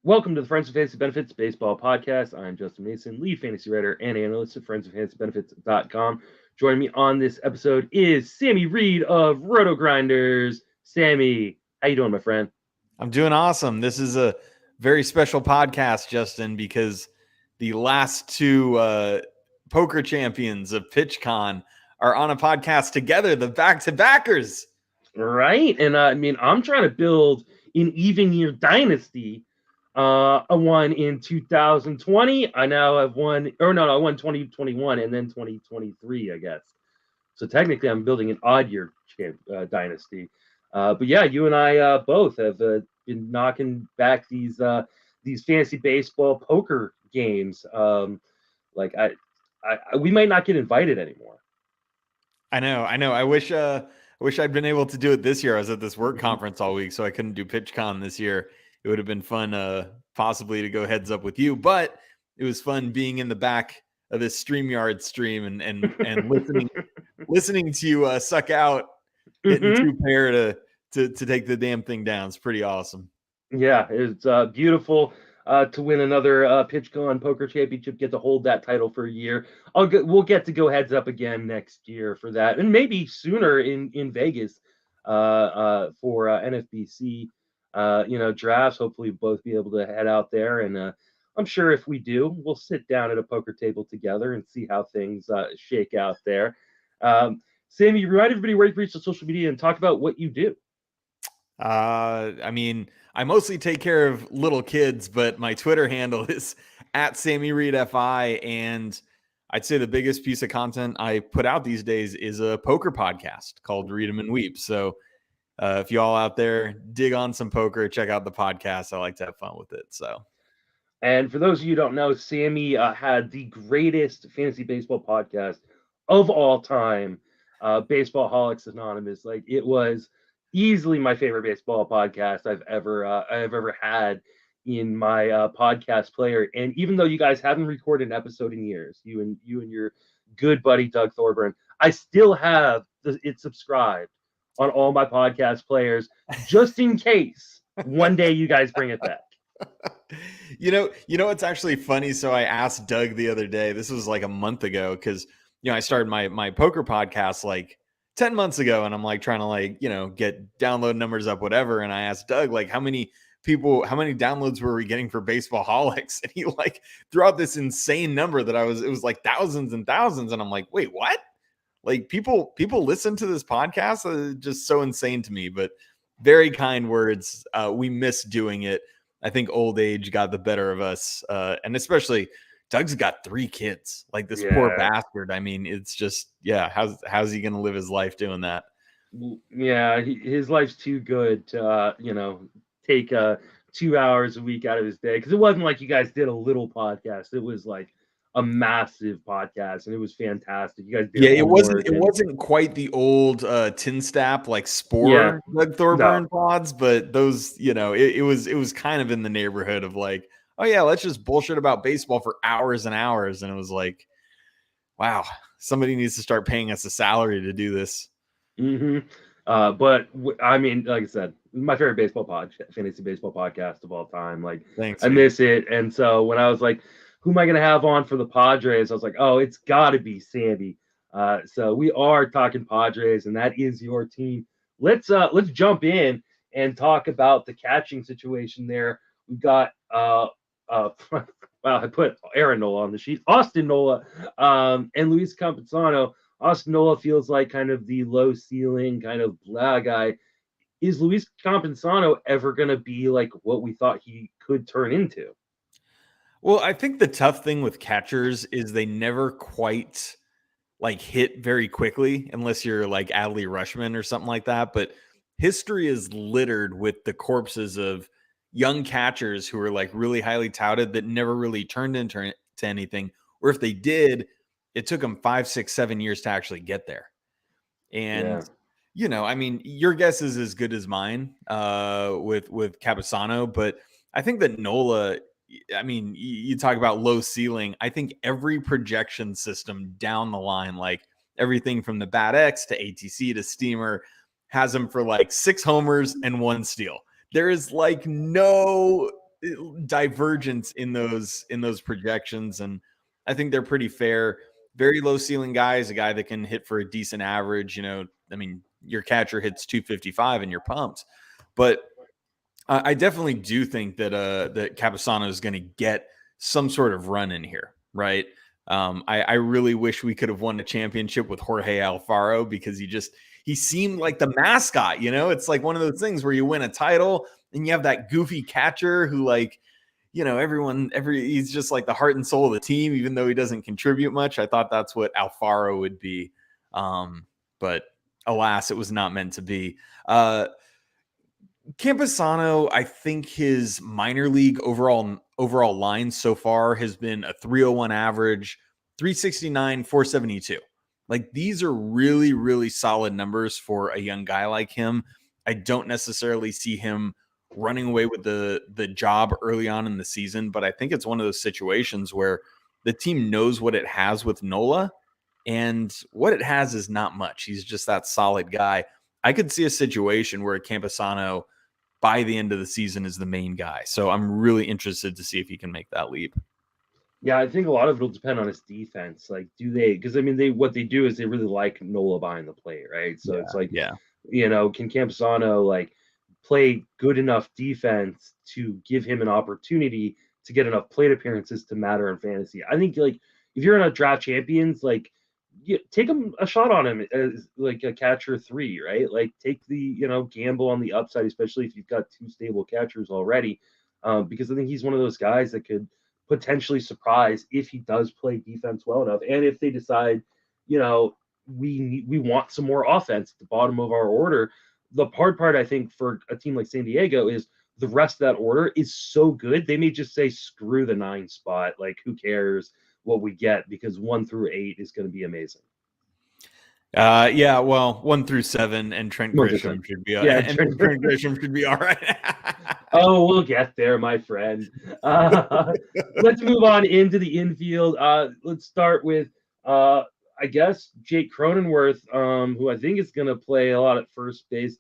Welcome to the Friends of Fantasy Benefits Baseball Podcast. I'm Justin Mason, lead fantasy writer and analyst at friendsoffantasybenefits.com. Joining me on this episode is Sammy Reid of RotoGrinders. Sammy, how you doing, my friend? I'm doing awesome. This is a very special podcast, Justin, because the last two poker champions of PitchCon are on a podcast together, the back-to-backers. Right. And I'm trying to build an even year dynasty. I won in 2020. I now have won, I won 2021 and then 2023, I guess. So technically, I'm building an odd year dynasty. But yeah, you and I both have been knocking back these fantasy baseball poker games. We might not get invited anymore. I know. I wish I'd been able to do it this year. I was at this work conference all week, so I couldn't do PitchCon this year. It would have been fun, possibly to go heads up with you, but it was fun being in the back of this StreamYard stream and listening to you suck out, hitting two pair to take the damn thing down. It's pretty awesome. Yeah, it's beautiful to win another PitchCon Poker Championship, get to hold that title for a year. We'll get to go heads up again next year for that, and maybe sooner in Vegas for NFBC. Drafts. Hopefully, both be able to head out there, and I'm sure if we do, we'll sit down at a poker table together and see how things shake out there. Sammy, remind everybody where you reach the social media and talk about what you do. I mostly take care of little kids, but my Twitter handle is at Sammy Reid FI, and I'd say the biggest piece of content I put out these days is a poker podcast called Read 'em and Weep. So if you all out there dig on some poker, check out the podcast. I like to have fun with it. So, and for those of you who don't know, Sammy had the greatest fantasy baseball podcast of all time, Baseballholics Anonymous. Like, it was easily my favorite baseball podcast I've ever had in my podcast player. And even though you guys haven't recorded an episode in years, you and your good buddy Doug Thorburn, I still have it subscribed on all my podcast players, just in case one day you guys bring it back. You know, it's actually funny. So I asked Doug the other day, this was like a month ago, because, I started my poker podcast like 10 months ago, and I'm like trying to get download numbers up, whatever. And I asked Doug, like, how many downloads were we getting for Baseballholics? And he threw out this insane number it was like thousands and thousands. And I'm like, wait, what? Like, people listen to this podcast? Just so insane to me, but very kind words. We miss doing it. I think old age got the better of us. And especially Doug's got 3 kids, like this poor bastard. I mean, it's just, how's he going to live his life doing that? Yeah. His life's too good to, take 2 hours a week out of his day. Cause it wasn't like you guys did a little podcast. It was like a massive podcast, and it was fantastic. You guys did it wasn't quite the old tin stap like Spore Doug Thorburn pods, but those, it was kind of in the neighborhood of like, oh yeah, let's just bullshit about baseball for hours and hours. And it was like, wow, somebody needs to start paying us a salary to do this. But I mean, like I said, my favorite fantasy baseball podcast of all time. Like, thanks, I miss it. And so when I was like, who am I going to have on for the Padres? I was like, oh, it's got to be Sammy. So we are talking Padres, and that is your team. Let's jump in and talk about the catching situation there. We've got wow, I put Aaron Nola on the sheet, Austin Nola, and Luis Campusano. Austin Nola feels like kind of the low ceiling kind of blah guy. Is Luis Campusano ever going to be like what we thought he could turn into? Well, I think the tough thing with catchers is they never quite hit very quickly unless you're like Adley Rutschman or something like that. But history is littered with the corpses of young catchers who are like really highly touted that never really turned into anything. Or if they did, it took them 5, 6, 7 years to actually get there. And, I mean, your guess is as good as mine with Campusano. But I think that Nola, I mean, you talk about low ceiling. I think every projection system down the line, like everything from the Bat X to ATC to Steamer, has him for like 6 homers and 1 steal. There is like no divergence in those projections, and I think they're pretty fair. Very low ceiling guy is a guy that can hit for a decent average. I mean, your catcher hits 255 and you're pumped. But I definitely do think that Campusano is going to get some sort of run in here, right? I really wish we could have won a championship with Jorge Alfaro, because he seemed like the mascot. It's like one of those things where you win a title and you have that goofy catcher who, like, he's just like the heart and soul of the team, even though he doesn't contribute much. I thought that's what Alfaro would be. But alas, it was not meant to be. Campusano, I think his minor league overall line so far has been a 301 average, 369, 472. Like, these are really, really solid numbers for a young guy like him. I don't necessarily see him running away with the job early on in the season, but I think it's one of those situations where the team knows what it has with Nola, and what it has is not much. He's just that solid guy. I could see a situation where Campusano by the end of the season is the main guy. So I'm really interested to see if he can make that leap. Yeah, I think a lot of it'll depend on his defense. Like, because I mean, what they do is they really like Nola behind the plate, right? So it's like, can Campusano like play good enough defense to give him an opportunity to get enough plate appearances to matter in fantasy? I think, like, if you're in a draft champions, like, take a shot on him as like a catcher 3, right? Like, take the gamble on the upside, especially if you've got 2 stable catchers already, because I think he's one of those guys that could potentially surprise if he does play defense well enough, and if they decide, we want some more offense at the bottom of our order. The hard part, I think, for a team like San Diego is the rest of that order is so good, they may just say, screw the 9 spot. Like, who cares what we get, because 1 through 8 is going to be amazing. Yeah, well, 1 through 7 and Trent Grisham should be Trent Grisham should be all right. Oh, we'll get there, my friend. Let's move on into the infield. Let's start with I guess Jake Cronenworth, who I think is going to play a lot at first base.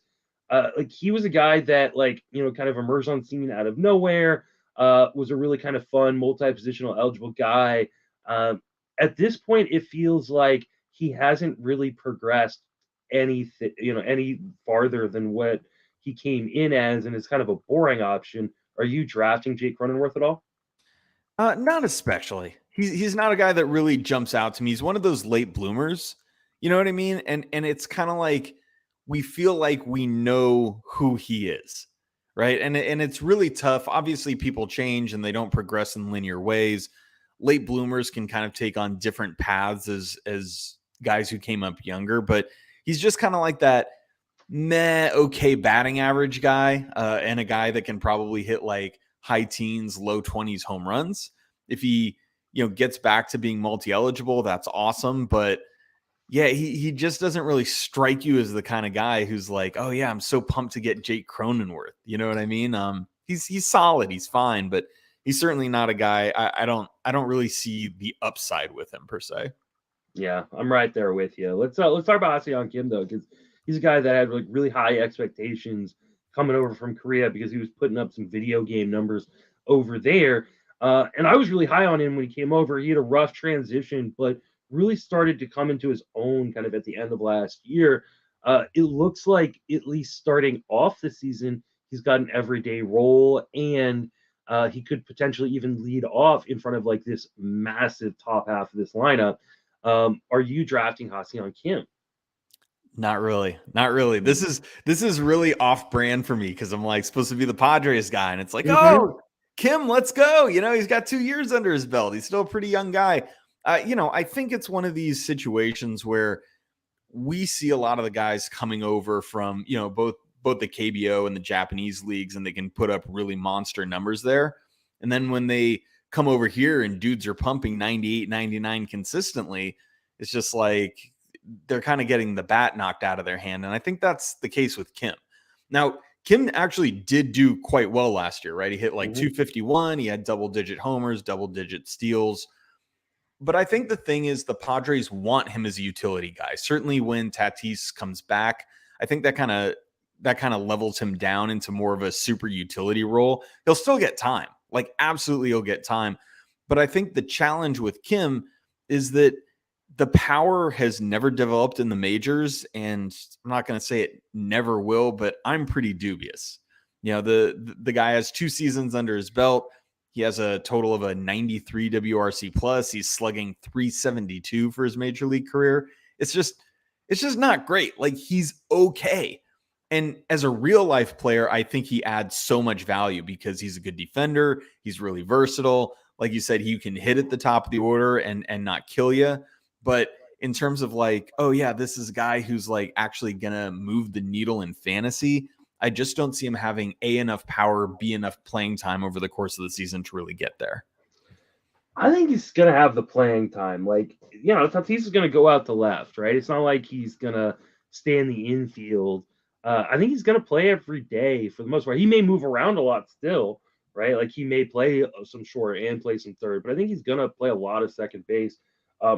Like, he was a guy that, like, kind of emerged on scene out of nowhere. Was a really kind of fun multi-positional eligible guy. At this point, it feels like he hasn't really progressed any farther than what he came in as, and is kind of a boring option. Are you drafting Jake Cronenworth at all? Not especially. He's not a guy that really jumps out to me. He's one of those late bloomers. You know what I mean? And it's kind of like we feel like we know who he is, right? And it's really tough. Obviously, people change and they don't progress in linear ways. Late bloomers can kind of take on different paths as guys who came up younger, but he's just kind of like that okay batting average guy, and a guy that can probably hit like high teens, low 20s home runs. If he, gets back to being multi-eligible, that's awesome. But yeah, he just doesn't really strike you as the kind of guy who's like, oh yeah, I'm so pumped to get Jake Cronenworth. You know what I mean? He's solid, he's fine, but he's certainly not a guy. I don't really see the upside with him per se. Yeah, I'm right there with you. Let's talk about Ha-Seong Kim, though, because he's a guy that had like really high expectations coming over from Korea, because he was putting up some video game numbers over there. And I was really high on him when he came over. He had a rough transition, but really started to come into his own kind of at the end of last year. It looks like, at least starting off the season, he's got an everyday role, and he could potentially even lead off in front of like this massive top half of this lineup. Are you drafting Ha-Seong Kim? Not really. This is really off brand for me, because I'm like supposed to be the Padres guy, and it's like, oh, Kim, let's go. He's got 2 years under his belt. He's still a pretty young guy. I think it's one of these situations where we see a lot of the guys coming over from, both the KBO and the Japanese leagues, and they can put up really monster numbers there. And then when they come over here and dudes are pumping 98, 99 consistently, it's just like they're kind of getting the bat knocked out of their hand. And I think that's the case with Kim. Now, Kim actually did do quite well last year, right? He hit like 251. He had double-digit homers, double-digit steals. But I think the thing is, the Padres want him as a utility guy. Certainly when Tatis comes back, I think that kind of that kind of levels him down into more of a super utility role. He'll still get time. Like, absolutely he'll get time. But I think the challenge with Kim is that the power has never developed in the majors, and I'm not going to say it never will, but I'm pretty dubious. You know, the guy has 2 seasons under his belt. He has a total of a 93 WRC plus. He's slugging 372 for his major league career. It's just not great. Like, he's okay. And as a real life player, I think he adds so much value because he's a good defender. He's really versatile. Like you said, he can hit at the top of the order and not kill you. But in terms of like, oh yeah, this is a guy who's like actually going to move the needle in fantasy, I just don't see him having enough power, enough playing time over the course of the season to really get there. I think he's going to have the playing time. Like, you know, Tatis is going to go out to left, right? It's not like he's going to stay in the infield. I think he's going to play every day for the most part. He may move around a lot still, right? Like, he may play some short and play some third, but I think he's going to play a lot of second base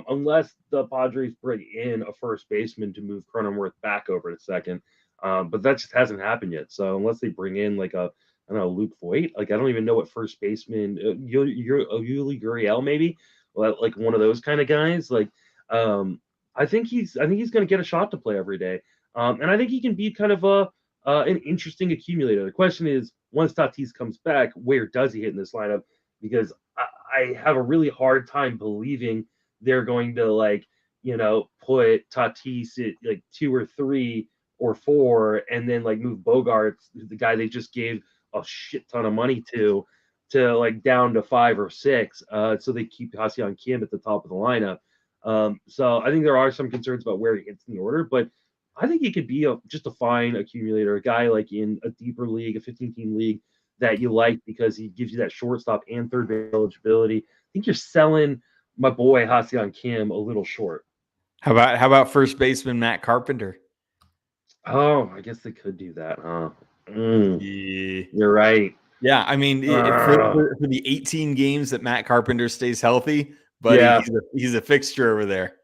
unless the Padres bring in a first baseman to move Cronenworth back over to second. But that just hasn't happened yet. So unless they bring in like I don't know, Luke Voigt, like I don't even know what first baseman, Yuli Gurriel maybe, like one of those kind of guys. Like I think he's going to get a shot to play every day, and I think he can be kind of an interesting accumulator. The question is, once Tatis comes back, where does he hit in this lineup? Because I have a really hard time believing they're going to like, you know, put Tatis at like 2 or 3 or 4 and then like move Bogaerts, the guy they just gave a shit ton of money to like down to 5 or 6. So they keep Ha-Seong Kim at the top of the lineup. So I think there are some concerns about where he hits in the order, but I think he could be just a fine accumulator, a guy like in a deeper league, a 15-team league that you like because he gives you that shortstop and third base eligibility. I think you're selling my boy Ha-Seong Kim a little short. How about first baseman Matt Carpenter? Oh, I guess they could do that, huh? Yeah. You're right. Yeah, I mean, for the 18 games that Matt Carpenter stays healthy, but yeah, he's a fixture over there.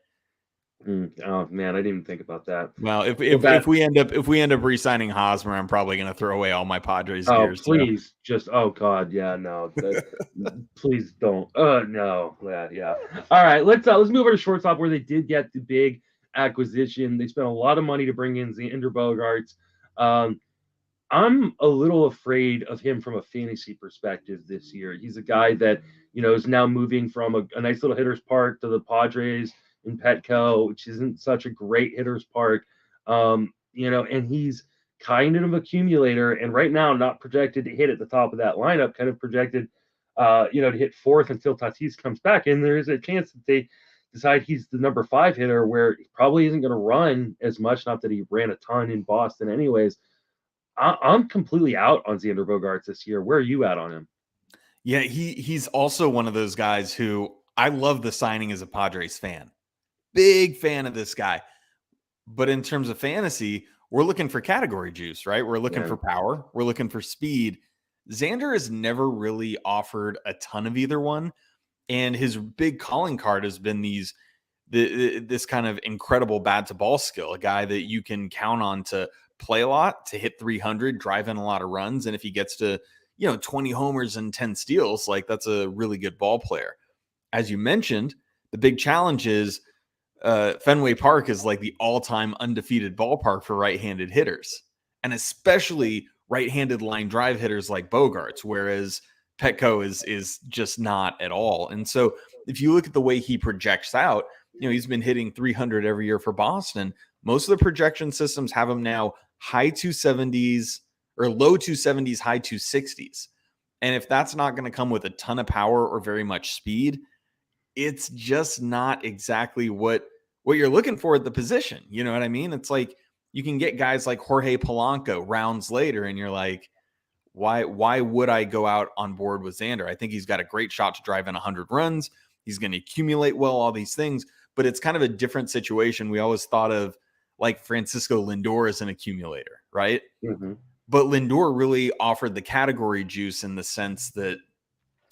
Oh man, I didn't even think about that. Well, if we end up re-signing Hosmer, I'm probably going to throw away all my Padres gears. Please, oh god, yeah, no, please don't. No, yeah. All right, let's move over to shortstop where they did get the big acquisition. They spent a lot of money to bring in Xander Bogaerts. I'm a little afraid of him from a fantasy perspective this year. He's a guy that, you know, is now moving from a nice little hitter's park to the Padres in Petco, which isn't such a great hitter's park. You know, and he's kind of an accumulator, and right now not projected to hit at the top of that lineup, kind of projected, you know, to hit 4th until Tatis comes back. And there is a chance that they decide he's the number 5 hitter where he probably isn't going to run as much, not that he ran a ton in Boston anyways. I'm completely out on Xander Bogaerts this year. Where are you at on him? Yeah, he's also one of those guys who I love the signing as a Padres fan. Big fan of this guy. But in terms of fantasy, we're looking for category juice, right? We're looking for power. We're looking for speed. Xander has never really offered a ton of either one. And his big calling card has been this kind of incredible bat to ball skill, a guy that you can count on to play a lot, to hit 300, drive in a lot of runs. And if he gets to, you know, 20 homers and 10 steals, like that's a really good ball player. As you mentioned, the big challenge is Fenway Park is like the all-time undefeated ballpark for right-handed hitters, and especially right-handed line drive hitters like Bogaerts, whereas Petco is just not at all. And so if you look at the way he projects out, you know, he's been hitting 300 every year for Boston. Most of the projection systems have him now high 270s or low 270s, high 260s. And if that's not going to come with a ton of power or very much speed, it's just not exactly what you're looking for at the position. You know what I mean? It's like you can get guys like Jorge Polanco rounds later, and you're like, why would I go out on board with Xander? I think he's got a great shot to drive in 100 runs. He's going to accumulate well, all these things, but it's kind of a different situation. We always thought of like Francisco Lindor as an accumulator, right? Mm-hmm. But Lindor really offered the category juice in the sense that,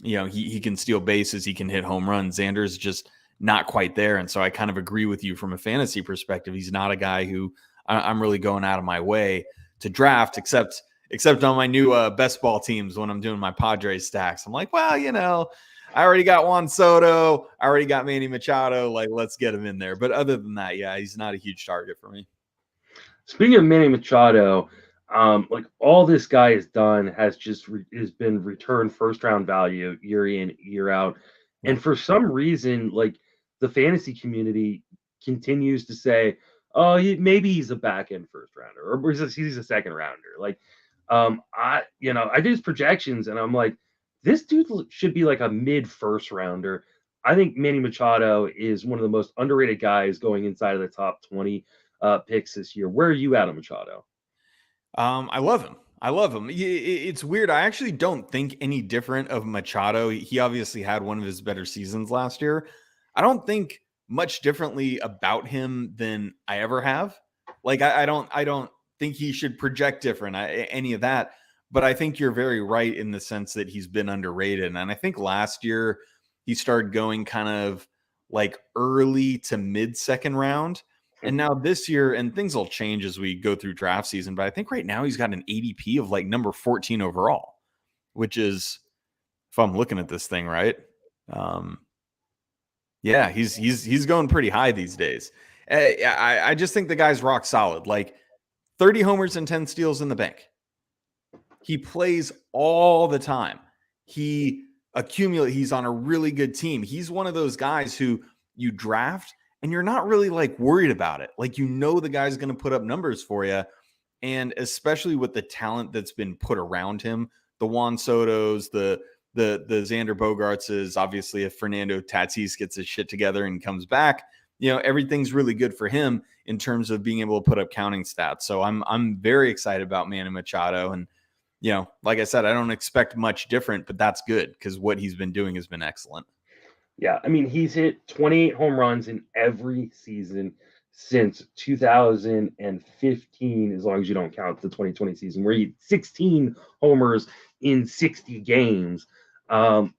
you know, he can steal bases, he can hit home runs. Xander's just not quite there. And so I kind of agree with you from a fantasy perspective. He's not a guy who I'm really going out of my way draft, except on my new best ball teams when I'm doing my Padres stacks. I'm like, well, I already got Juan Soto. I already got Manny Machado. Like, let's get him in there. But other than that, yeah, he's not a huge target for me. Speaking of Manny Machado, like all this guy has done has been return first round value year in, year out. Yeah. And for some reason, like the fantasy community continues to say, oh, maybe he's a back end first rounder, or he's a second rounder. Like, I did his projections and I'm like, this dude should be like a mid first rounder. I think Manny Machado is one of the most underrated guys going inside of the top 20 picks this year. Where are you at on Machado? I love him. It's weird. I actually don't think any different of Machado. He obviously had one of his better seasons last year. I don't think much differently about him than I ever have. Like, I don't think he should project different, any of that. But I think you're very right in the sense that he's been underrated. And I think last year he started going kind of like early to mid second round. And now this year, and things will change as we go through draft season, but I think right now he's got an ADP of like number 14 overall, which is, if I'm looking at this thing right, yeah, he's going pretty high these days. I just think the guy's rock solid. Like 30 homers and 10 steals in the bank. He plays all the time. He's on a really good team. He's one of those guys who you draft and you're not really like worried about it. Like, the guy's going to put up numbers for you. And especially with the talent that's been put around him, the Juan Sotos, the Xander Bogaerts, is obviously if Fernando Tatis gets his shit together and comes back, everything's really good for him in terms of being able to put up counting stats. So I'm very excited about Manny Machado. And, like I said, I don't expect much different, but that's good because what he's been doing has been excellent. Yeah, I mean, he's hit 28 home runs in every season since 2015, as long as you don't count the 2020 season, where he had 16 homers in 60 games. He's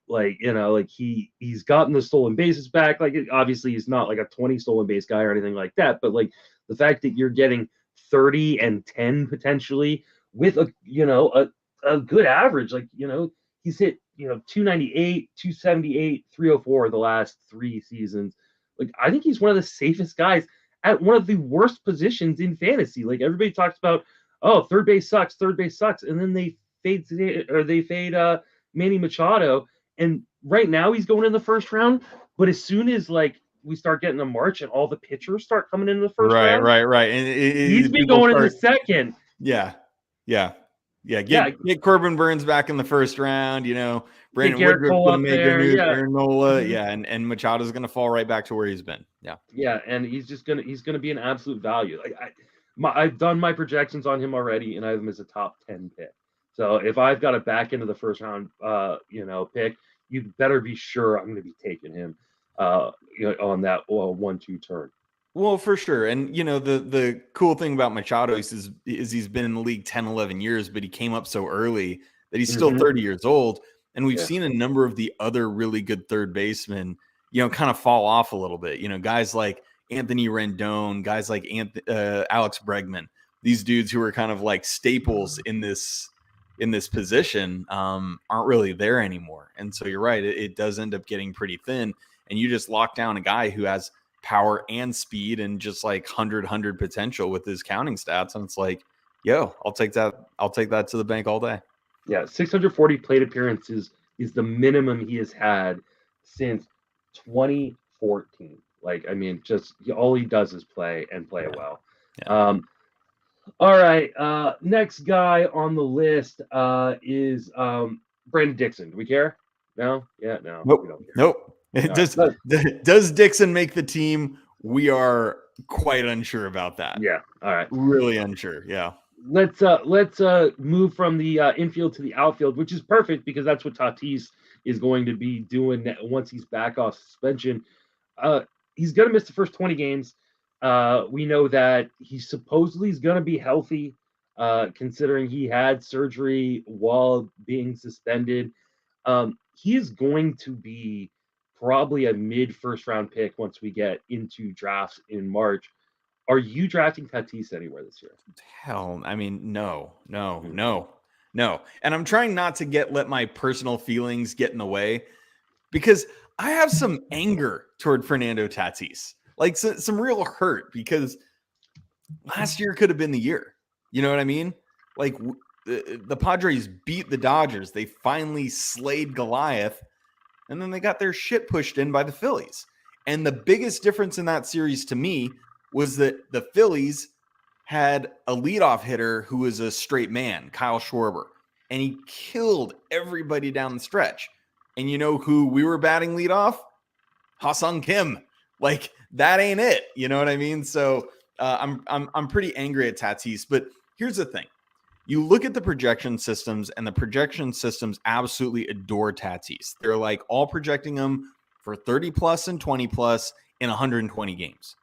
gotten the stolen bases back. Like, obviously, he's not like a 20 stolen base guy or anything like that, but like the fact that you're getting 30 and 10 potentially with a good average, he's hit 298, 278, 304 the last 3 seasons. Like, I think he's one of the safest guys at one of the worst positions in fantasy. Like, everybody talks about, oh, third base sucks, and then they fade Manny Machado, and right now he's going in the first round. But as soon as we start getting to March and all the pitchers start coming in the first round, right, and he's been going in the second. Yeah. Get Corbin Burns back in the first round. Brandon Woodruff going to make a new Aaron Nola. Mm-hmm. Yeah, and Machado's going to fall right back to where he's been. Yeah, and he's gonna be an absolute value. I've done my projections on him already, and I have him as a top 10 pick. So if I've got a back into the first round, pick, you better be sure I'm going to be taking him, on that 1-2 turn. Well, for sure. And, the cool thing about Machado is he's been in the league 10, 11 years, but he came up so early that he's still 30 years old. And we've seen a number of the other really good third basemen, kind of fall off a little bit. Guys like Anthony Rendon, guys like Alex Bregman, these dudes who are kind of like staples in this position aren't really there anymore. And so you're right. It does end up getting pretty thin. And you just lock down a guy who has power and speed and just like 100 potential with his counting stats. And it's like, yo, I'll take that to the bank all day. Yeah. 640 plate appearances is the minimum he has had since 2014. Just all he does is play and play well. Yeah. All right. Next guy on the list is Brandon Dixon. Do we care? No? Yeah, no. Nope. We don't care. Nope. Does Dixon make the team? We are quite unsure about that. Yeah. All right. Really unsure. Yeah. Let's move from the infield to the outfield, which is perfect because that's what Tatis is going to be doing once he's back off suspension. He's going to miss the first 20 games. We know that he supposedly is going to be healthy, considering he had surgery while being suspended. He is going to be probably a mid first round pick once we get into drafts in March. Are you drafting Tatis anywhere this year? Hell, I mean, no. And I'm trying not to let my personal feelings get in the way, because I have some anger toward Fernando Tatis, like some real hurt, because last year could have been the year. You know what I mean? Like the Padres beat the Dodgers. They finally slayed Goliath, and then they got their shit pushed in by the Phillies. And the biggest difference in that series to me was that the Phillies had a leadoff hitter who was a straight man, Kyle Schwarber, and he killed everybody down the stretch. And you know who we were batting leadoff? Ha-Seong Kim. Like, that ain't it. You know what I mean? So I'm pretty angry at Tatis. But here's the thing. You look at the projection systems, and the projection systems absolutely adore Tatis. They're like all projecting him for 30 plus and 20 plus in 120 games.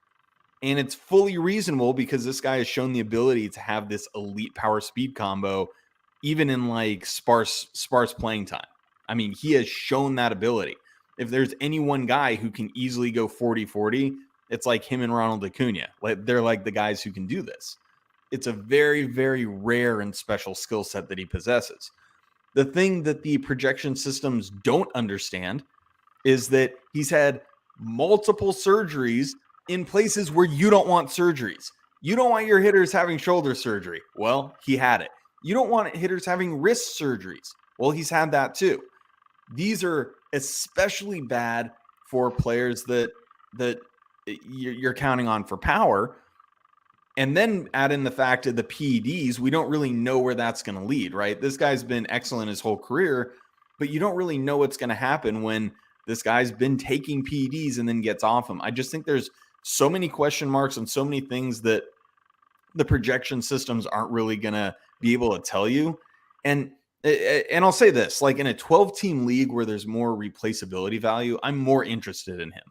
And it's fully reasonable, because this guy has shown the ability to have this elite power speed combo, even in like sparse playing time. I mean, he has shown that ability. If there's any one guy who can easily go 40-40, it's like him and Ronald Acuna. Like, they're like the guys who can do this. It's a very, very rare and special skill set that he possesses. The thing that the projection systems don't understand is that he's had multiple surgeries in places where you don't want surgeries. You don't want your hitters having shoulder surgery. Well, he had it. You don't want hitters having wrist surgeries. Well, he's had that too. These are especially bad for players that you're counting on for power. And then add in the fact of the PEDs, we don't really know where that's going to lead, right? This guy's been excellent his whole career, but you don't really know what's going to happen when this guy's been taking PEDs and then gets off them. I just think there's so many question marks and so many things that the projection systems aren't really going to be able to tell you. And I'll say this, like in a 12-team league where there's more replaceability value, I'm more interested in him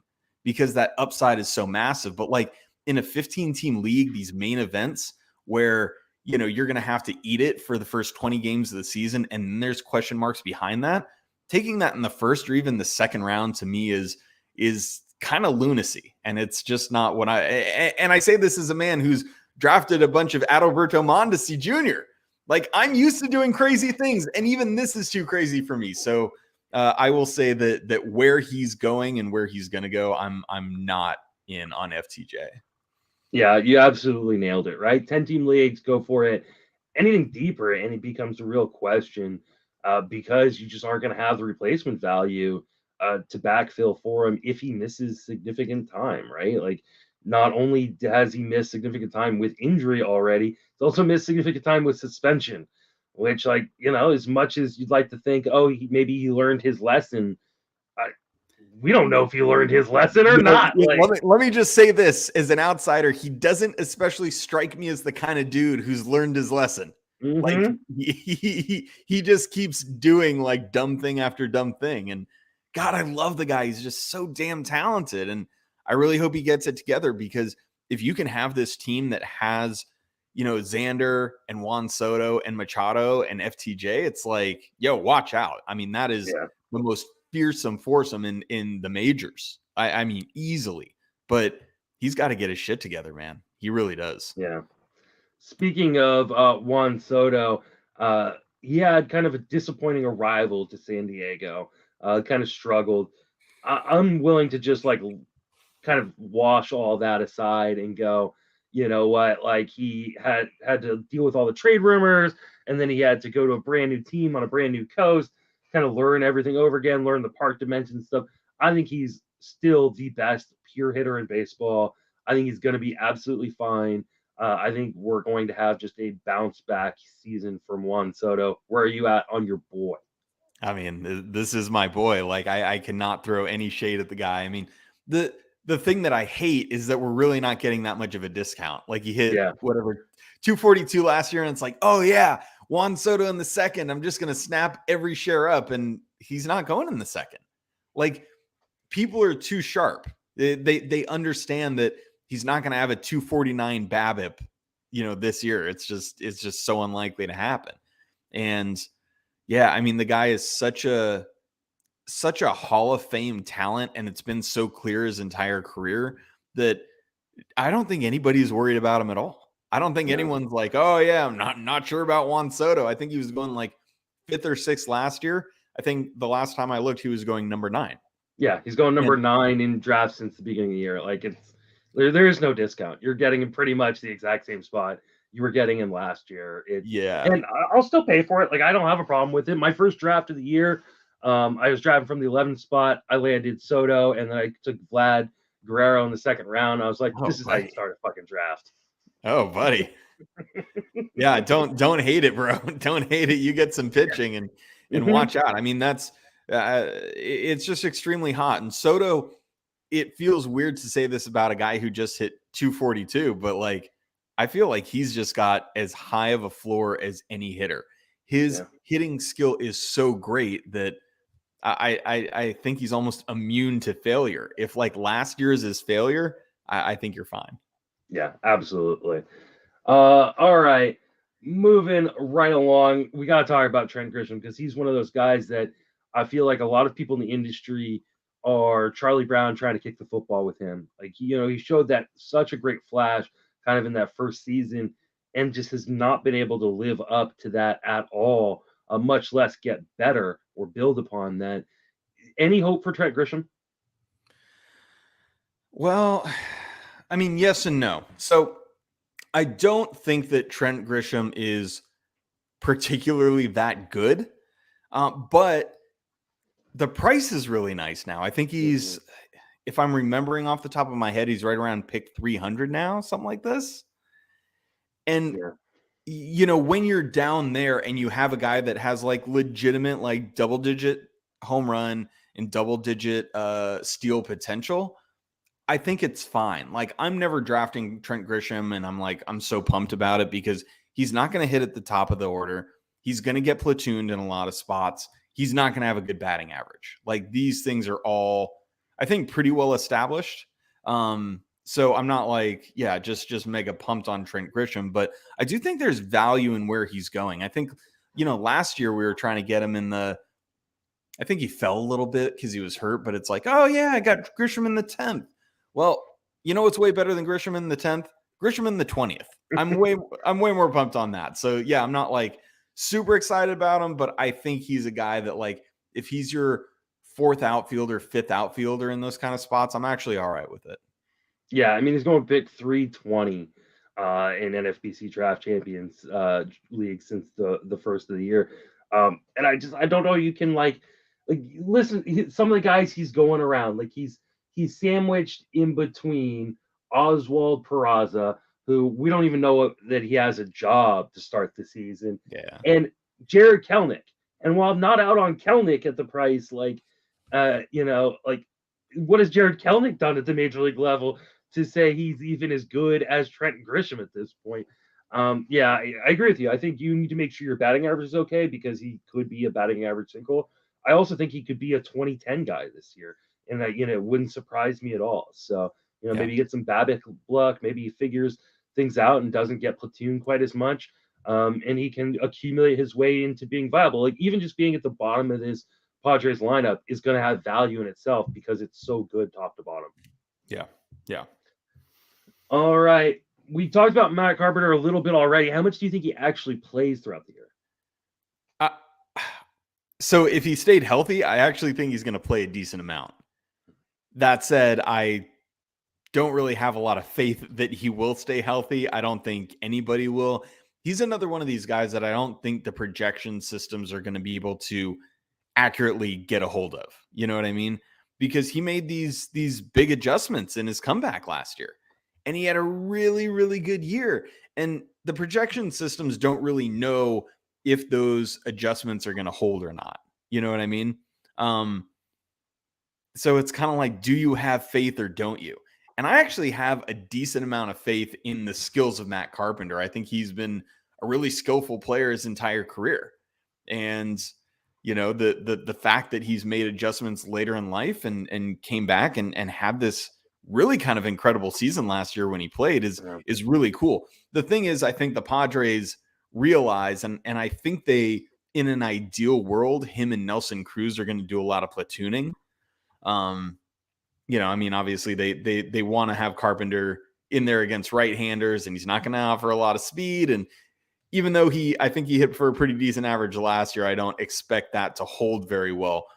because that upside is so massive. But like in a 15-team league, these main events where, you know, you're going to have to eat it for the first 20 games of the season, and then there's question marks behind that, taking that in the first or even the second round to me is kind of lunacy. And it's just not what I say this as a man who's drafted a bunch of Adalberto Mondesi Jr. Like, I'm used to doing crazy things, and even this is too crazy for me. So I will say that where he's going and where he's going to go, I'm not in on FTJ. Yeah, you absolutely nailed it, right? 10-team leagues, go for it. Anything deeper, and it becomes a real question because you just aren't going to have the replacement value to backfill for him if he misses significant time, right? Like, not only has he missed significant time with injury already, he's also missed significant time with suspension, which, like, you know, as much as you'd like to think, oh, maybe he learned his lesson, we don't know if he learned his lesson or not. Let me just say this as an outsider. He doesn't especially strike me as the kind of dude who's learned his lesson. Mm-hmm. Like he just keeps doing like dumb thing after dumb thing. And God, I love the guy. He's just so damn talented. And I really hope he gets it together, because if you can have this team that has, you know, Xander and Juan Soto and Machado and FTJ, it's like, yo, watch out. I mean, that is the most fearsome foursome in the majors. I mean, easily. But he's got to get his shit together, man. He really does. Yeah. Speaking of Juan Soto, he had kind of a disappointing arrival to San Diego. Kind of struggled. I'm willing to just like kind of wash all that aside and go, you know what? Like, he had to deal with all the trade rumors, and then he had to go to a brand new team on a brand new coast, kind of learn everything over again, learn the park dimensions stuff. I think he's still the best pure hitter in baseball. I think he's going to be absolutely fine. I think we're going to have just a bounce back season from Juan Soto. Where are you at on your boy? I mean, this is my boy. Like, I cannot throw any shade at the guy. I mean, the thing that I hate is that we're really not getting that much of a discount. Like, he hit whatever 242 last year, and it's like, oh yeah, Juan Soto in the second, I'm just going to snap every share up, and he's not going in the second. Like, people are too sharp. They understand that he's not going to have a 249 BABIP, you know, this year. It's just so unlikely to happen. And yeah, I mean, the guy is such a Hall of Fame talent, and it's been so clear his entire career that I don't think anybody's worried about him at all. I don't think anyone's like, oh yeah, I'm not sure about Juan Soto. I think he was going like 5th or 6th last year. I think the last time I looked, he was going number 9. Yeah, he's going number 9 in drafts since the beginning of the year. Like there is no discount. You're getting him pretty much the exact same spot you were getting him last year. And I'll still pay for it. Like I don't have a problem with it. My first draft of the year, I was drafting from the 11th spot. I landed Soto, and then I took Vlad Guerrero in the 2nd round. I was like, this is how you start a fucking draft. Oh, buddy. Yeah, don't hate it, bro. Don't hate it. You get some pitching and watch out. I mean, that's it's just extremely hot. And Soto, it feels weird to say this about a guy who just hit 242, but like I feel like he's just got as high of a floor as any hitter. His hitting skill is so great that I think he's almost immune to failure. If like last year's his failure, I think you're fine. Yeah, absolutely. All right. Moving right along, we got to talk about Trent Grisham because he's one of those guys that I feel like a lot of people in the industry are Charlie Brown trying to kick the football with him. Like, he showed that such a great flash kind of in that first season and just has not been able to live up to that at all, much less get better or build upon that. Any hope for Trent Grisham? Well, I mean, yes and no. So I don't think that Trent Grisham is particularly that good, but the price is really nice now. I think he's, if I'm remembering off the top of my head, he's right around pick 300 now, something like this. And, when you're down there and you have a guy that has like legitimate, like double-digit home run and double-digit steal potential, I think it's fine. Like, I'm never drafting Trent Grisham, and I'm so pumped about it because he's not going to hit at the top of the order. He's going to get platooned in a lot of spots. He's not going to have a good batting average. Like, these things are all, I think, pretty well established. So I'm not like, just mega pumped on Trent Grisham, but I do think there's value in where he's going. I think, last year we were trying to get him I think he fell a little bit because he was hurt, but it's like, oh yeah, I got Grisham in the 10th. Well, what's way better than Grisham in the 10th? Grisham in the 20th. I'm way more pumped on that. So yeah, I'm not like super excited about him, but I think he's a guy that, like, if he's your 4th outfielder, 5th outfielder in those kind of spots, I'm actually all right with it. Yeah, I mean, he's going pick 320 in NFBC Draft Champions League since the first of the year. And I don't know, you can like listen, some of the guys he's going around, like he's sandwiched in between Oswald Peraza, who we don't even know that he has a job to start the season, and Jared Kelenic. And while I'm not out on Kelenic at the price, like, what has Jared Kelenic done at the major league level to say he's even as good as Trent Grisham at this point? I agree with you. I think you need to make sure your batting average is okay because he could be a batting average single. I also think he could be a 2010 guy this year, and that, it wouldn't surprise me at all. So, maybe he gets some BABIP luck, maybe he figures things out and doesn't get platooned quite as much, and he can accumulate his way into being viable. Like, even just being at the bottom of this Padres lineup is going to have value in itself because it's so good top to bottom. Yeah. All right. We talked about Matt Carpenter a little bit already. How much do you think he actually plays throughout the year? So if he stayed healthy, I actually think he's going to play a decent amount. That said, I don't really have a lot of faith that he will stay healthy. I don't think anybody will. He's another one of these guys that I don't think the projection systems are going to be able to accurately get a hold of. You know what I mean? Because he made these big adjustments in his comeback last year, and he had a really, really good year. And the projection systems don't really know if those adjustments are going to hold or not. You know what I mean? So it's kind of like, do you have faith or don't you? And I actually have a decent amount of faith in the skills of Matt Carpenter. I think he's been a really skillful player his entire career. And, the fact that he's made adjustments later in life and came back and had this really kind of incredible season last year when he played is really cool. The thing is, I think the Padres realize, and I think they, in an ideal world, him and Nelson Cruz are going to do a lot of platooning. Obviously they want to have Carpenter in there against right-handers, and he's not going to offer a lot of speed. And even though I think he hit for a pretty decent average last year, I don't expect that to hold very well.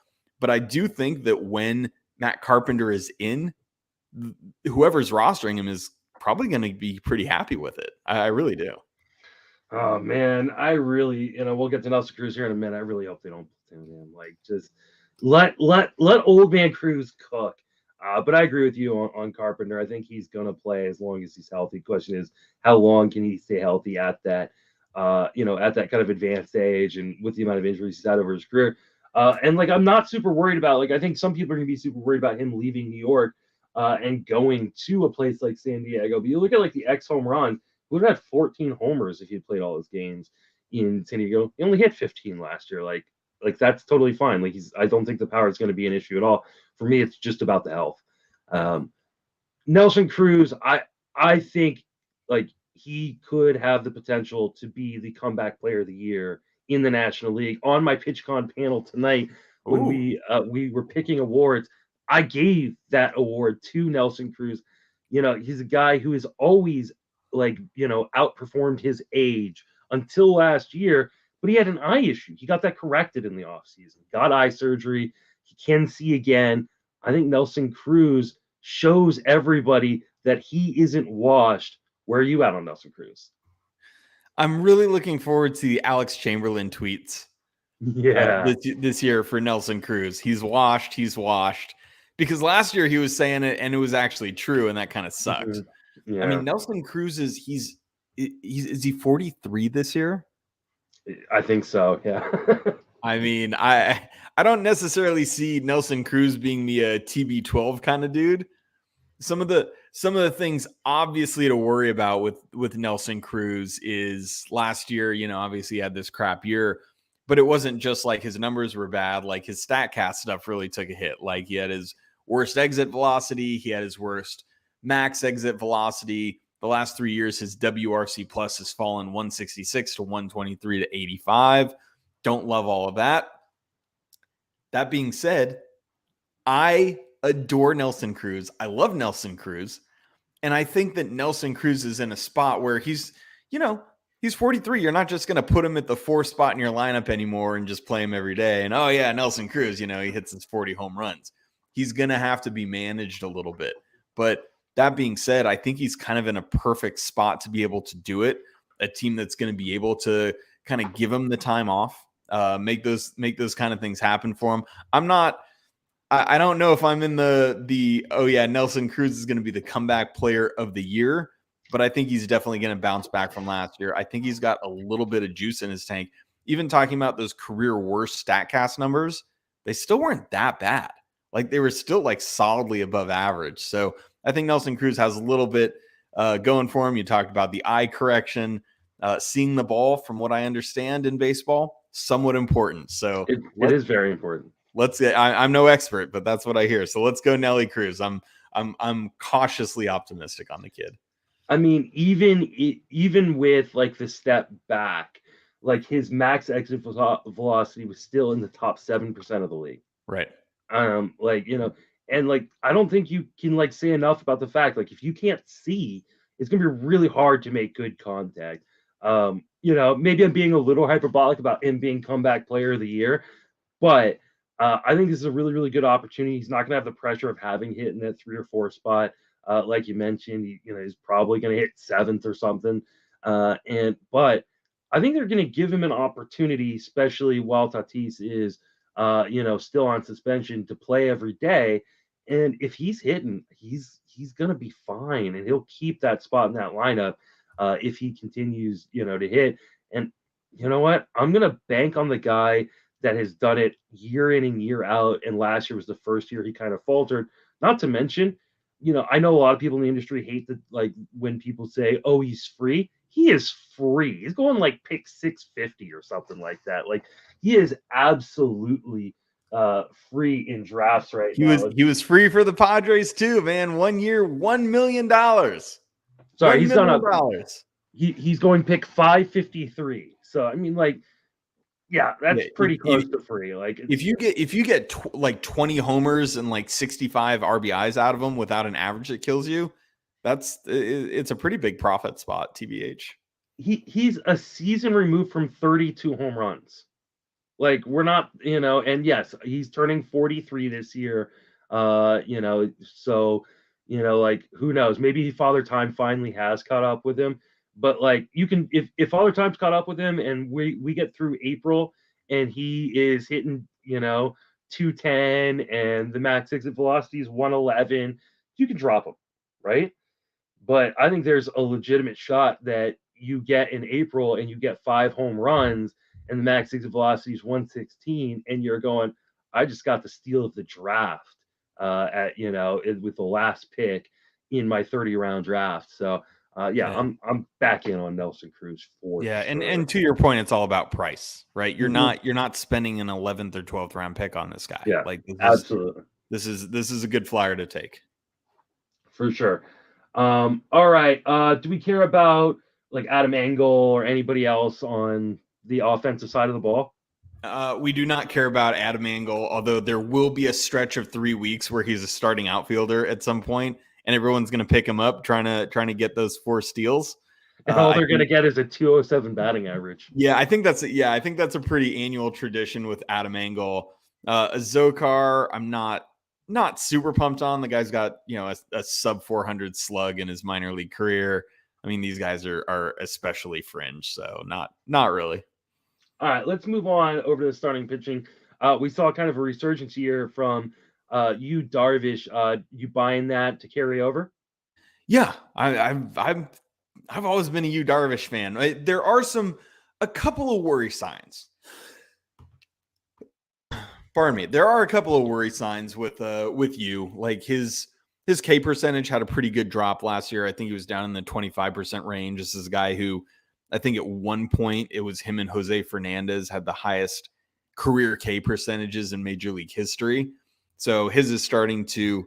But I do think that when Matt Carpenter is in, whoever's rostering him is probably going to be pretty happy with it. I really do. Oh man, I really, we'll get to Nelson Cruz here in a minute. I really hope they don't platoon him. Like, just let old man Cruz cook. But I agree with you on Carpenter. I think he's going to play as long as he's healthy. Question is, how long can he stay healthy at that, at that kind of advanced age and with the amount of injuries he's had over his career. And like, I'm not super worried about, like, I think some people are going to be super worried about him leaving New York and going to a place like San Diego. But you look at like the home run, he would have had 14 homers if he had played all his games in San Diego. He only hit 15 last year. Like that's totally fine. Like I don't think the power is going to be an issue at all. For me, it's just about the health. Nelson Cruz, I think like he could have the potential to be the comeback player of the year in the National League. On my PitchCon panel tonight, when we were picking awards, I gave that award to Nelson Cruz. He's a guy who has always outperformed his age until last year, but he had an eye issue. He got that corrected in the offseason, got eye surgery. He can see again. I think Nelson Cruz shows everybody that he isn't washed. Where are you at on Nelson Cruz? I'm really looking forward to the Alex Chamberlain tweets. Yeah. This year for Nelson Cruz. He's washed. Because last year he was saying it and it was actually true, and that kind of sucked. Mm-hmm. Yeah. I mean, Nelson Cruz is he 43 this year? I think so. Yeah. I mean, I don't necessarily see Nelson Cruz being the TB12 kind of dude. Some of the things obviously to worry about with Nelson Cruz is last year, obviously he had this crap year, but it wasn't just like his numbers were bad. Like his StatCast stuff really took a hit. Like he had his worst exit velocity. He had his worst max exit velocity. The last 3 years, his WRC plus has fallen 166 to 123 to 85. Don't love all of that. That being said, I adore Nelson Cruz. I love Nelson Cruz. And I think that Nelson Cruz is in a spot where he's 43. You're not just going to put him at the 4th spot in your lineup anymore and just play him every day. And, oh, yeah, Nelson Cruz, he hits his 40 home runs. He's going to have to be managed a little bit. But that being said, I think he's kind of in a perfect spot to be able to do it. A team that's going to be able to kind of give him the time off, make those kind of things happen for him. I don't know if I'm in the Nelson Cruz is going to be the comeback player of the year, but I think he's definitely going to bounce back from last year. I think he's got a little bit of juice in his tank. Even talking about those career worst StatCast numbers, they still weren't that bad. Like they were still like solidly above average. So I think Nelson Cruz has a little bit going for him. You talked about the eye correction, seeing the ball, from what I understand in baseball, somewhat important. So it is very important. I'm no expert, but that's what I hear. So let's go Nelly Cruz. I'm cautiously optimistic on the kid. I mean, even with like the step back, like his max exit velocity was still in the top 7% of the league. Right. And like I don't think you can like say enough about the fact like if you can't see, it's gonna be really hard to make good contact. Maybe I'm being a little hyperbolic about him being comeback player of the year, but I think this is a really, really good opportunity. He's not going to have the pressure of having hit in that 3 or 4 spot. Like you mentioned, he's probably going to hit 7th or something. But I think they're going to give him an opportunity, especially while Tatis is, still on suspension, to play every day. And if he's hitting, he's going to be fine, and he'll keep that spot in that lineup if he continues, to hit. And you know what? I'm going to bank on the guy that has done it year in and year out. And last year was the first year he kind of faltered. Not to mention, I know a lot of people in the industry hate when people say, oh, he's free. He is free. He's going like pick 650 or something like that. Like he is absolutely free in drafts right now. He was free for the Padres too, man. 1 year, $1 million. Sorry, he's done he's going pick 553. So I mean, like, yeah, that's pretty close to free. Like if you get 20 homers and like 65 RBIs out of him without an average that kills you, It's a pretty big profit spot, TBH. He's a season removed from 32 home runs. Like, we're not, and yes, he's turning 43 this year. So, like, who knows? Maybe Father Time finally has caught up with him. But like, you can, if Father Time's caught up with him and we get through April and he is hitting, 210 and the max exit velocity is 111, you can drop him, right? But I think there's a legitimate shot that you get in April and you get 5 home runs and the max exit velocity is 116, and you're going, I just got the steal of the draft with the last pick in my 30-round draft. So I'm back in on Nelson Cruz for sure. And to your point, it's all about price, right? You're not spending an 11th or 12th round pick on this guy. Yeah, like absolutely. This is a good flyer to take for sure. All right. Do we care about like Adam Engel or anybody else on the offensive side of the ball? We do not care about Adam Engel, although there will be a stretch of 3 weeks where he's a starting outfielder at some point, and everyone's going to pick him up trying to get those 4 steals. And all they're going to get is a 207 batting average. Yeah, I think that's a pretty annual tradition with Adam Engel. Azocar, I'm not super pumped on. The guy's got a sub 400 slug in his minor league career. I mean, these guys are especially fringe, so not really. All right, let's move on over to the starting pitching. We saw kind of a resurgence here from Yu Darvish. You buying that to carry over? Yeah, I've always been a Yu Darvish fan. There are a couple of worry signs. Pardon me. There are a couple of worry signs with Yu. Like his K percentage had a pretty good drop last year. I think he was down in the 25% range. This is a guy who, I think at one point it was him and Jose Fernandez had the highest career K percentages in Major League history. So his is starting to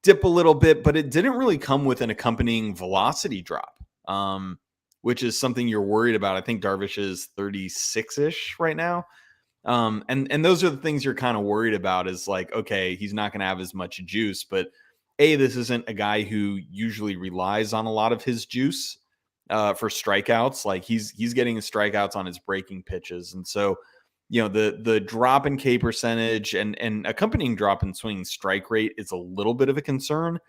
dip a little bit, but it didn't really come with an accompanying velocity drop, which is something you're worried about. I think Darvish is 36-ish right now. And those are the things you're kind of worried about is like, okay, he's not going to have as much juice, but this isn't a guy who usually relies on a lot of his juice for strikeouts. Like he's getting his strikeouts on his breaking pitches. And so, the drop in K percentage and accompanying drop in swinging strike rate is a little bit of a concern.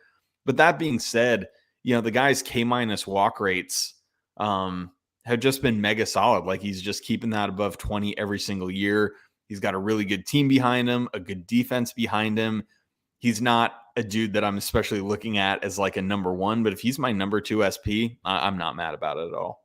But that being said, the guy's K- walk rates have just been mega solid. Like he's just keeping that above 20 every single year. He's got a really good team behind him, a good defense behind him. He's not a dude that I'm especially looking at as like a number 1, but if he's my number 2 SP, I'm not mad about it at all.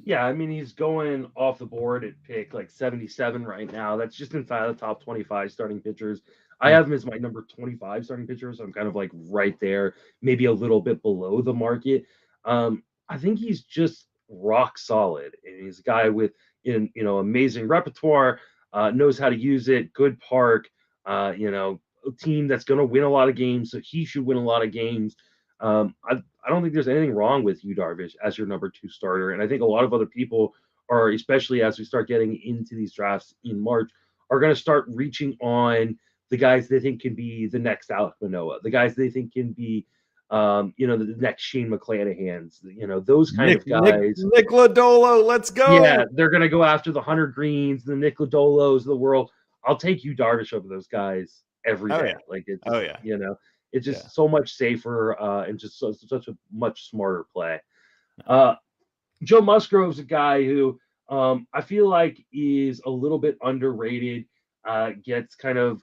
Yeah, I mean, he's going off the board at pick like 77 right now. That's just inside the top 25 starting pitchers. I have him as my number 25 starting pitcher, so I'm kind of like right there, maybe a little bit below the market. I think he's just rock solid, and he's a guy with amazing repertoire, knows how to use it, good park, a team that's going to win a lot of games, so he should win a lot of games. I don't think there's anything wrong with Yu Darvish as your number 2 starter, and I think a lot of other people are, especially as we start getting into these drafts in March, are going to start reaching on the guys they think can be the next Alek Manoah, the guys they think can be the next Shane McClanahan's, those kind of guys. Nick Lodolo, let's go. Yeah, they're going to go after the Hunter Greens, the Nick Lodolos of the world. I'll take Yu Darvish over those guys every day. Yeah. Like it's, it's just so much safer and just such a much smarter play. Joe Musgrove's a guy who I feel like is a little bit underrated, gets kind of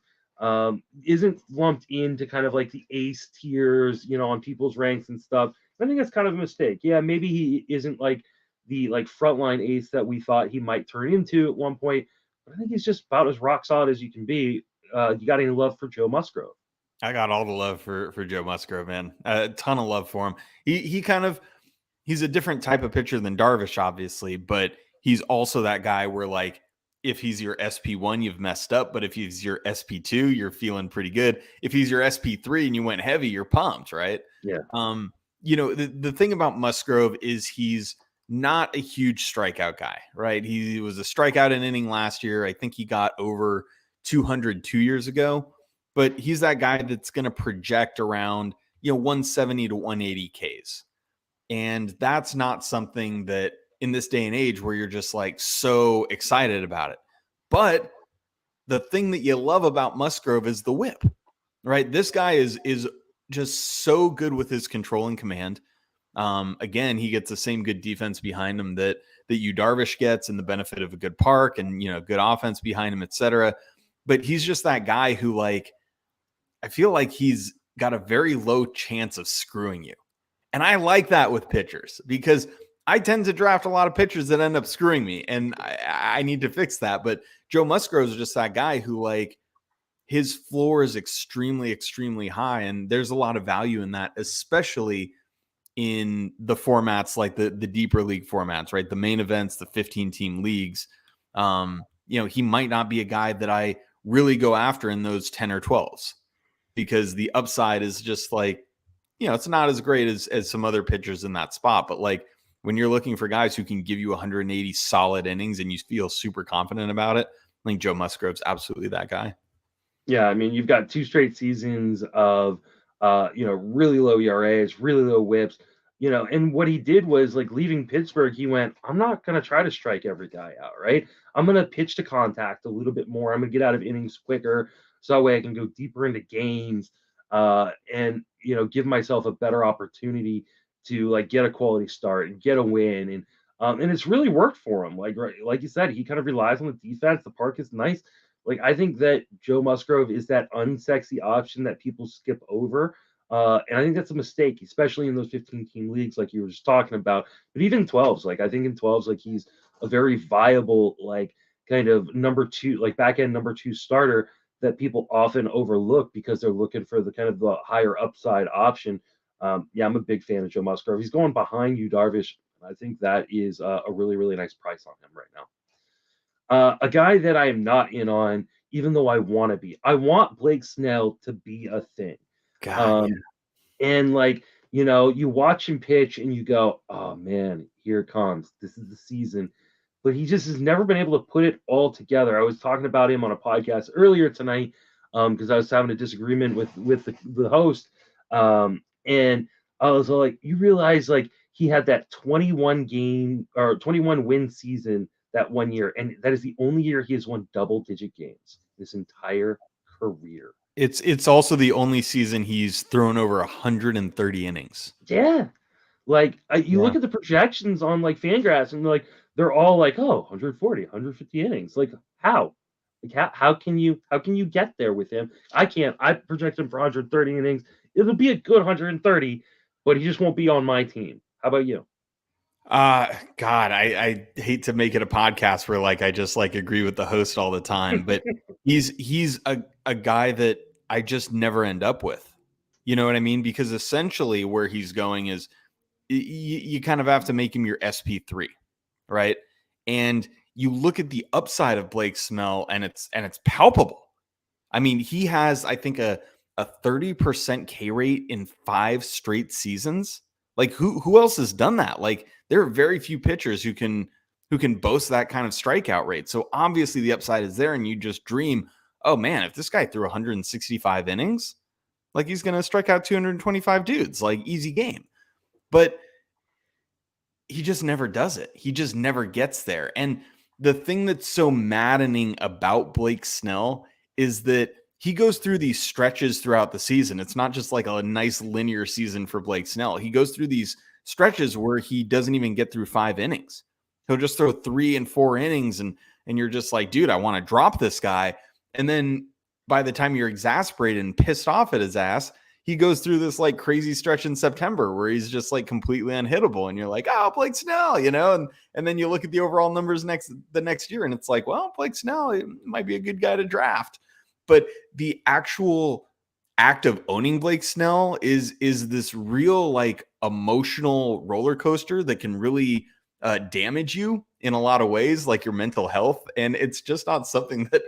isn't lumped into kind of like the ace tiers, on people's ranks and stuff. I think that's kind of a mistake. Yeah, maybe he isn't like the frontline ace that we thought he might turn into at one point, but I think he's just about as rock solid as you can be. You got any love for Joe Musgrove? I got all the love for Joe Musgrove, man. A ton of love for him. He's a different type of pitcher than Darvish, obviously, but he's also that guy where like if he's your SP1, you've messed up, but if he's your SP2, you're feeling pretty good. If he's your SP3 and you went heavy, you're pumped, right? Yeah. The thing about Musgrove is he's not a huge strikeout guy, right? He was a strikeout an inning last year. I think he got over 200 2 years ago. But he's that guy that's going to project around, 170 to 180 Ks. And that's not something that in this day and age where you're just like so excited about it. But the thing that you love about Musgrove is the whip, right? This guy is just so good with his control and command. Again, he gets the same good defense behind him that Yu Darvish gets, and the benefit of a good park and, good offense behind him, etc. But he's just that guy who, like, I feel like he's got a very low chance of screwing you. And I like that with pitchers because I tend to draft a lot of pitchers that end up screwing me, and I need to fix that. But Joe Musgrove is just that guy who, like, his floor is extremely, extremely high, and there's a lot of value in that, especially in the formats like the deeper league formats, right? The main events, the 15-team leagues. He might not be a guy that I really go after in those 10 or 12s because the upside is just like, it's not as great as some other pitchers in that spot. But like when you're looking for guys who can give you 180 solid innings and you feel super confident about it, I think Joe Musgrove's absolutely that guy. Yeah, I mean, you've got 2 straight seasons of really low ERAs, really low whips, and what he did was, like, leaving Pittsburgh, he went, I'm not going to try to strike every guy out, right? I'm going to pitch to contact a little bit more. I'm going to get out of innings quicker so that way I can go deeper into games and give myself a better opportunity to, like, get a quality start and get a win. And it's really worked for him. Like you said, he kind of relies on the defense. The park is nice. Like, I think that Joe Musgrove is that unsexy option that people skip over. And I think that's a mistake, especially in those 15-team leagues like you were just talking about. But even 12s, like, I think in 12s, like, he's a very viable, like, kind of number 2, like, back-end number 2 starter that people often overlook because they're looking for the kind of the higher upside option. I'm a big fan of Joe Musgrove. He's going behind Yu Darvish. I think that is a really, really nice price on him right now. A guy that I am not in on, even though I want to be. I want Blake Snell to be a thing. God, yeah. And, like, you watch him pitch and you go, oh, man, here it comes. This is the season. But he just has never been able to put it all together. I was talking about him on a podcast earlier tonight because I was having a disagreement with the host. And I was like, you realize, like, he had that 21 win season that one year, and that is the only year he has won double-digit games this entire career. It's also the only season he's thrown over 130 innings. Yeah. Like, you look at the projections on, like, Fangraphs, and, like, they're all like, 140, 150 innings. Like, how? Like, how can you get there with him? I can't. I project him for 130 innings. It'll be a good 130, but he just won't be on my team. How about you? God, I hate to make it a podcast where, like, I just, like, agree with the host all the time, but he's a guy that I just never end up with. You know what I mean? Because essentially where he's going is you kind of have to make him your SP3, right? And you look at the upside of Blake Snell and it's palpable. I mean, he has, I think, a 30% K rate in 5 straight seasons. Like, who else has done that? Like, there are very few pitchers who can boast that kind of strikeout rate. So obviously the upside is there, and you just dream, oh man, if this guy threw 165 innings, like, he's going to strike out 225 dudes, like, easy game. But he just never does it. He just never gets there. And the thing that's so maddening about Blake Snell is that he goes through these stretches throughout the season. It's not just like a nice linear season for Blake Snell. He goes through these stretches where he doesn't even get through 5 innings. He'll just throw 3 and 4 innings, and you're just like, dude, I want to drop this guy. And then by the time you're exasperated and pissed off at his ass, he goes through this, like, crazy stretch in September where he's just, like, completely unhittable. And you're like, oh, Blake Snell, and then you look at the overall numbers the next year, and it's like, well, Blake Snell, it might be a good guy to draft. But the actual act of owning Blake Snell is this real, like, emotional roller coaster that can really damage you in a lot of ways, like your mental health. And it's just not something that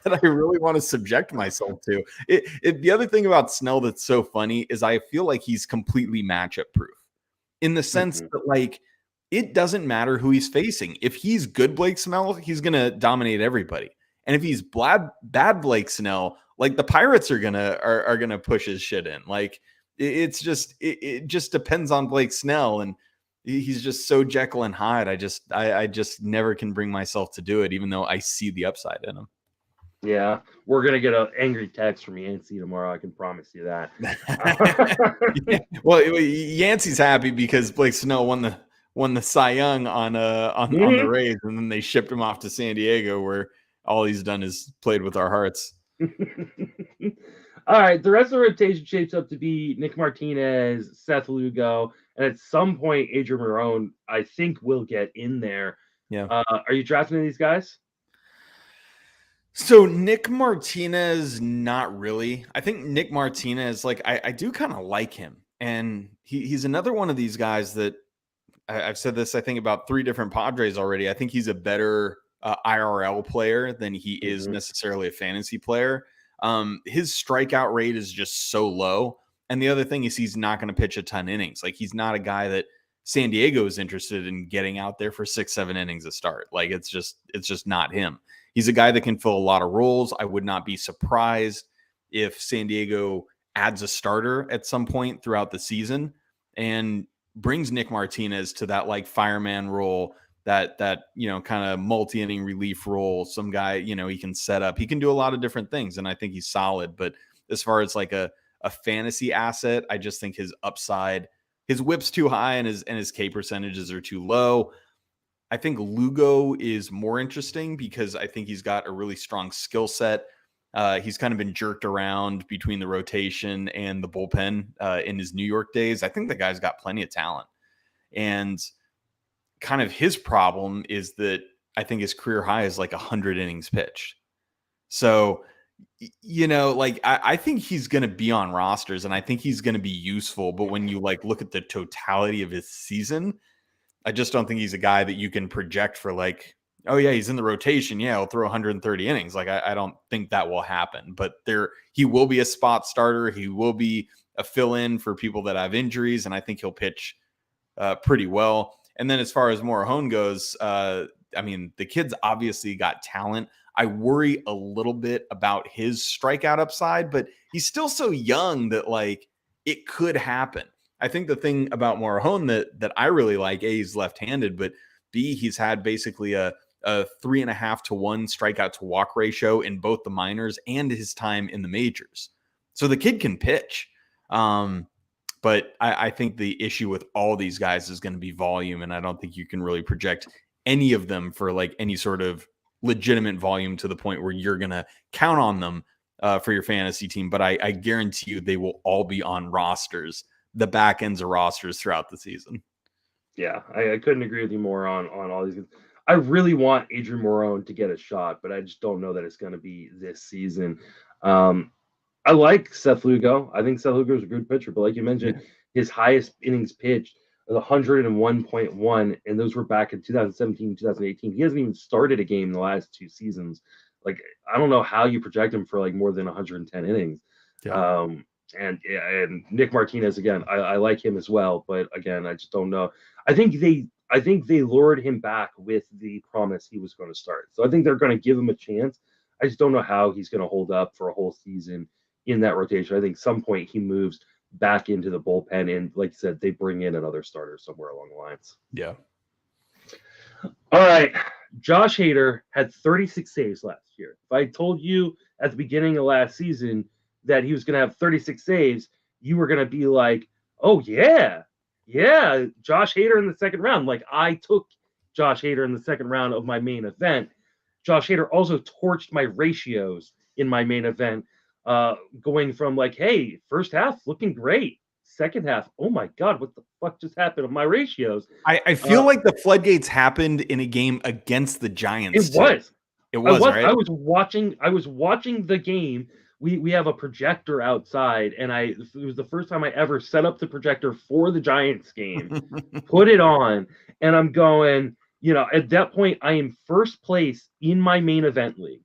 I really want to subject myself to. The other thing about Snell that's so funny is I feel like he's completely matchup proof in the sense that, like, it doesn't matter who he's facing. If he's good Blake Snell, he's going to dominate everybody. And if he's bad Blake Snell, like, the Pirates are gonna push his shit in. Like, it just depends on Blake Snell, and he's just so Jekyll and Hyde. I just never can bring myself to do it, even though I see the upside in him. Yeah, we're gonna get an angry text from Yancey tomorrow. I can promise you that. Well, Yancey's happy because Blake Snell won the Cy Young on the Rays, and then they shipped him off to San Diego, where all he's done is played with our hearts. All right, the rest of the rotation shapes up to be Nick Martinez, Seth Lugo, and at some point Adrian Morejon, I think, will get in there. Yeah. Are you drafting any of these guys? So Nick Martinez, not really. I think Nick Martinez, like I do kind of like him, and he's another one of these guys that I've said this, I think, about 3 different Padres already. I think he's a better IRL player than he is necessarily a fantasy player. His strikeout rate is just so low. And the other thing is he's not going to pitch a ton of innings. Like, he's not a guy that San Diego is interested in getting out there for 6-7 innings a start. Like, it's just not him. He's a guy that can fill a lot of roles. I would not be surprised if San Diego adds a starter at some point throughout the season and brings Nick Martinez to that like fireman role, that kind of multi-inning relief role. Some guy, he can set up. He can do a lot of different things, and I think he's solid. But as far as like a fantasy asset, I just think his upside, his whip's too high and his K percentages are too low. I think Lugo is more interesting because I think he's got a really strong skill set. He's kind of been jerked around between the rotation and the bullpen in his New York days. I think the guy's got plenty of talent. And kind of his problem is that I think his career high is like 100 innings pitched. So, I think he's going to be on rosters and I think he's going to be useful. But when you like look at the totality of his season, I just don't think he's a guy that you can project for like, oh yeah, he's in the rotation. Yeah, he'll throw 130 innings. Like, I don't think that will happen, but he will be a spot starter. He will be a fill-in for people that have injuries. And I think he'll pitch pretty well. And then as far as Morejon goes, the kid's obviously got talent. I worry a little bit about his strikeout upside, but he's still so young that like it could happen. I think the thing about Morejon that I really like, A, he's left-handed, but B, he's had basically a 3.5 to 1 strikeout to walk ratio in both the minors and his time in the majors. So the kid can pitch. But I think the issue with all these guys is going to be volume, and I don't think you can really project any of them for like any sort of legitimate volume to the point where you're going to count on them for your fantasy team. But I guarantee you they will all be on rosters, the back ends of rosters throughout the season. Yeah, I couldn't agree with you more on all these. I really want Adrian Morejon to get a shot, but I just don't know that it's going to be this season. I like Seth Lugo. I think Seth Lugo is a good pitcher, but like you mentioned, his highest innings pitched was 101.1, and those were back in 2017, 2018. He hasn't even started a game in the last 2 seasons. Like, I don't know how you project him for like more than 110 innings. Yeah. And Nick Martinez, again, I like him as well, but again, I just don't know. I think they lured him back with the promise he was going to start. So I think they're going to give him a chance. I just don't know how he's going to hold up for a whole season in that rotation. I think some point he moves back into the bullpen, and like you said, they bring in another starter somewhere along the lines. Yeah. All right. Josh Hader had 36 saves last year. If I told you at the beginning of last season that he was going to have 36 saves, you were going to be like, oh yeah, Josh Hader in the second round. Like, I took Josh Hader in the second round of my main event. Josh Hader also torched my ratios in my main event, going from like, hey, first half looking great. Second half, oh my God, what the fuck just happened with my ratios? I feel like the floodgates happened in a game against the Giants. It was right? I was watching the game. We have a projector outside, and it was the first time I ever set up the projector for the Giants game, put it on, and I'm going, at that point, I am first place in my main event league.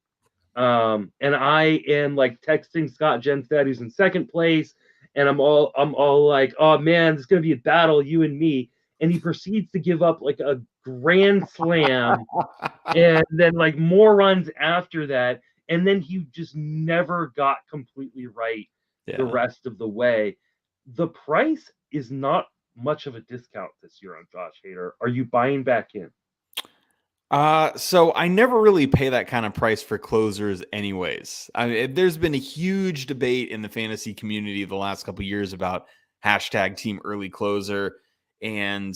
And I am like texting Scott Genstad, who's in second place, and I'm all like, oh man, it's gonna be a battle, you and me. And he proceeds to give up like a grand slam, and then like more runs after that, and then he just never got completely right the rest of the way. the price is not much of a discount this year on Josh Hader. Are you buying back in? So I never really pay that kind of price for closers anyways. I mean, there's been a huge debate in the fantasy community the last couple of years about hashtag team early closer. And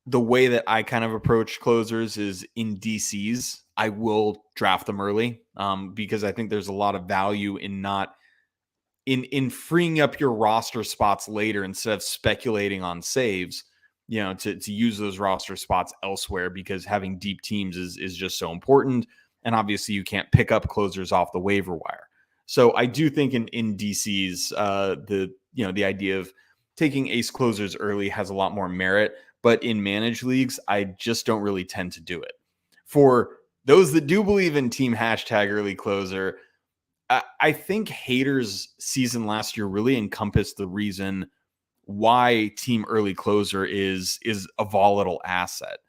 the way that I kind of approach closers is in DCs. I will draft them early because I think there's a lot of value in not in freeing up your roster spots later instead of speculating on saves, to use those roster spots elsewhere, because having deep teams is just so important. And obviously you can't pick up closers off the waiver wire. So I do think in DCs, the idea of taking ace closers early has a lot more merit, but in managed leagues, I just don't really tend to do it. For those that do believe in team hashtag early closer, I think Hader's season last year really encompassed the reason why team early closer is a volatile asset.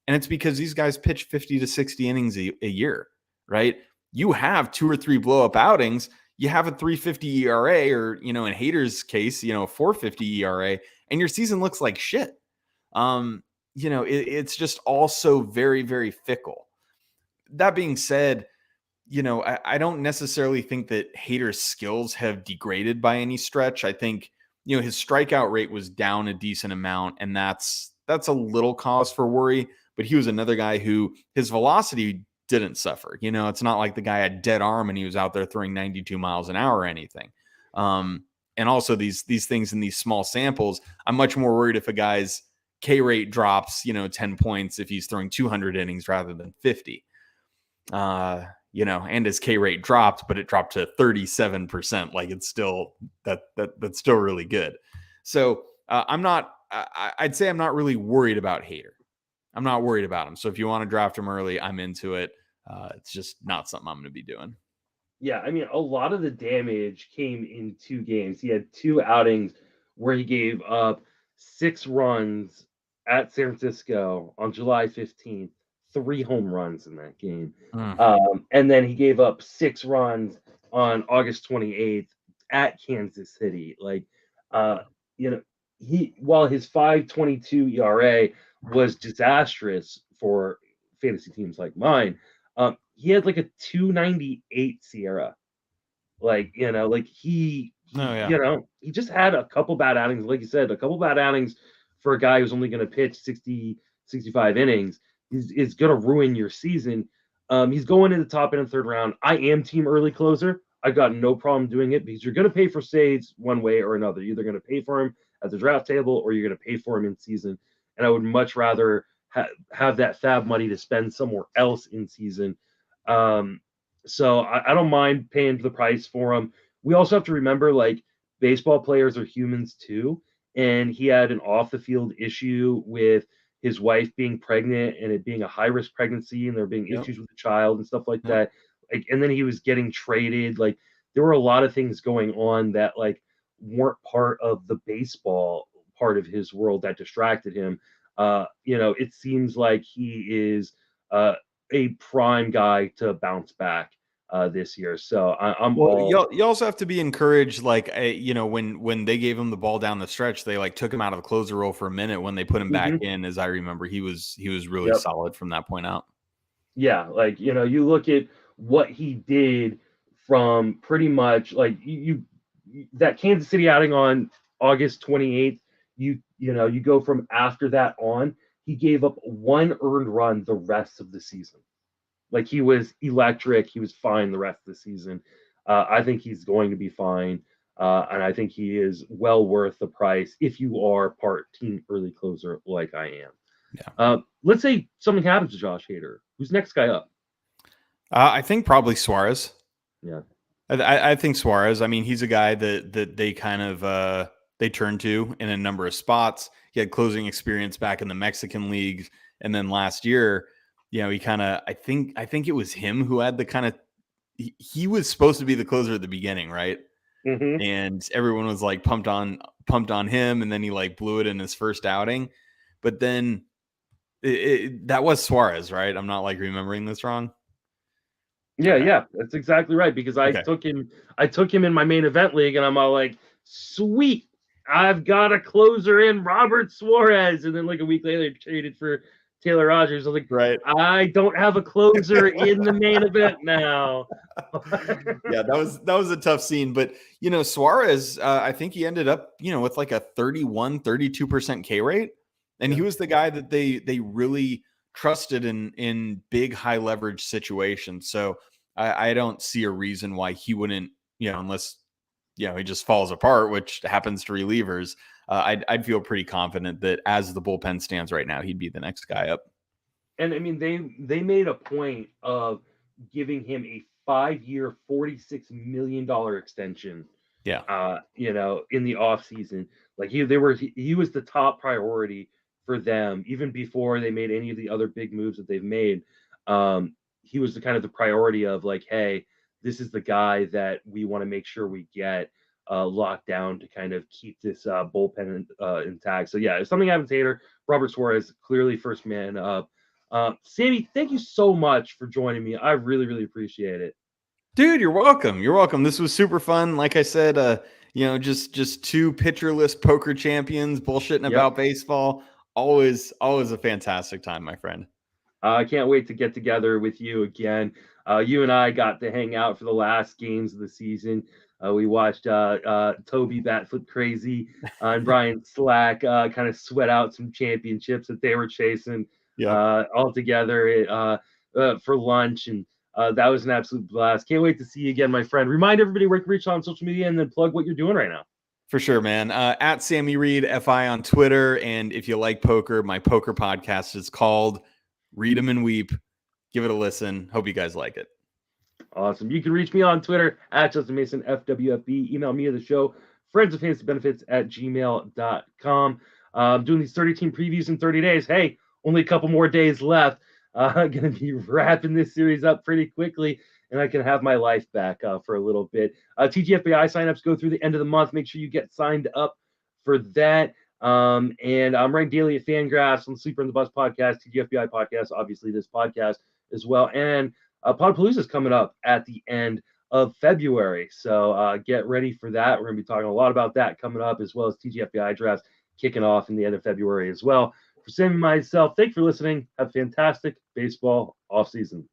And it's because these guys pitch 50 to 60 innings a year, right? You have 2 or 3 blow up outings. You have a 3.50 ERA, or, in Hader's case, a 4.50 ERA, and your season looks like shit. It's just also very, very fickle. That being said, I don't necessarily think that Hader's skills have degraded by any stretch. I think, his strikeout rate was down a decent amount, and that's a little cause for worry. But he was another guy who his velocity didn't suffer. It's not like the guy had dead arm and he was out there throwing 92 miles an hour or anything. And also these things in these small samples, I'm much more worried if a guy's K rate drops, 10 points if he's throwing 200 innings rather than 50. And his K rate dropped, but it dropped to 37%. Like, it's still that's still really good. So I'd say I'm not really worried about Hader. I'm not worried about him. So if you want to draft him early, I'm into it. It's just not something I'm going to be doing. Yeah, I mean, a lot of the damage came in 2 games. He had 2 outings where he gave up 6 runs at San Francisco on July 15th, 3 home runs in that game. And then he gave up 6 runs on August 28th at Kansas City. Like, while his 5.22 ERA was disastrous for fantasy teams like mine, he had like a 2.98 SIERA. He just had a couple bad outings. Like you said, a couple bad outings for a guy who's only going to pitch 60, 65 innings is going to ruin your season. He's going in the top end of the 3rd round. I am team early closer. I've got no problem doing it because you're going to pay for saves one way or another. You're either going to pay for him at the draft table or you're going to pay for him in season. And I would much rather have that fab money to spend somewhere else in season. So I don't mind paying the price for him. We also have to remember, like, baseball players are humans too. And he had an off the field issue with his wife being pregnant and it being a high risk pregnancy, and there being issues with the child and stuff like that. Like, and then he was getting traded. Like, there were a lot of things going on that weren't part of the baseball part of his world that distracted him. It seems like he is a prime guy to bounce back this year. So you also have to be encouraged. When they gave him the ball down the stretch, they took him out of the closer role for a minute. When they put him back in, as I remember, he was really solid from that point out. Yeah. You look at what he did from pretty much that Kansas City outing on August 28th, you go from after that on, he gave up 1 earned run the rest of the season. He was electric. He was fine the rest of the season. I think he's going to be fine. And I think he is well worth the price if you are part team early closer like I am. Yeah. Let's say something happens to Josh Hader. Who's next guy up? I think probably Suarez. Yeah. I think Suarez. I mean, he's a guy that they kind of they turn to in a number of spots. He had closing experience back in the Mexican leagues, and then last year, he kind of, I think it was him who had the kind of, he was supposed to be the closer at the beginning, right? Mm-hmm. And everyone was pumped on him, and then he blew it in his first outing. But then that was Suarez, right? I'm not remembering this wrong. Yeah, okay. Yeah, that's exactly right. Because I took him in my main event league, and I'm all sweet, I've got a closer in Robert Suarez. And then like a week later, they traded for Taylor Rogers. I was like, right. I don't have a closer in the main event now. Yeah, that was a tough scene. But, Suarez, I think he ended up, with like a 32% K rate. And he was the guy that they really trusted in big, high leverage situations. So I don't see a reason why he wouldn't, unless, he just falls apart, which happens to relievers. I'd feel pretty confident that as the bullpen stands right now, he'd be the next guy up. And I mean, they made a point of giving him a 5-year, $46 million extension. Yeah. In the offseason. Like he was the top priority for them even before they made any of the other big moves that they've made. He was the kind of the priority of like, hey, this is the guy that we want to make sure we get locked down to kind of keep this bullpen intact. So yeah, if something happens later, Robert Suarez clearly first man up. Sammy, thank you so much for joining me. I really, really appreciate it. Dude, you're welcome. You're welcome. This was super fun. Like I said, just two pitcherless poker champions bullshitting about baseball. Always a fantastic time, my friend. I can't wait to get together with you again. You and I got to hang out for the last games of the season. We watched Toby Batflip Crazy and Brian Slack kind of sweat out some championships that they were chasing all together for lunch. And that was an absolute blast. Can't wait to see you again, my friend. Remind everybody where to reach on social media and then plug what you're doing right now. For sure, man. At Sammy Reid FI on Twitter. And if you like poker, my poker podcast is called Read 'em and Weep. Give it a listen. Hope you guys like it. Awesome. You can reach me on Twitter at Justin Mason FWFB. Email me at the show, friendsoffantasybenefits@gmail.com. Doing these 30 team previews in 30 days. Hey, only a couple more days left. Going to be wrapping this series up pretty quickly, and I can have my life back for a little bit. TGFBI signups go through the end of the month. Make sure you get signed up for that. And I'm ranked daily at Fangraphs on the Sleeper and the Bus podcast, TGFBI podcast, obviously this podcast as well. And Podpalooza is coming up at the end of February. So get ready for that. We're going to be talking a lot about that coming up, as well as TGFBI drafts kicking off in the end of February as well. For Sam and myself, thanks for listening. Have a fantastic baseball offseason.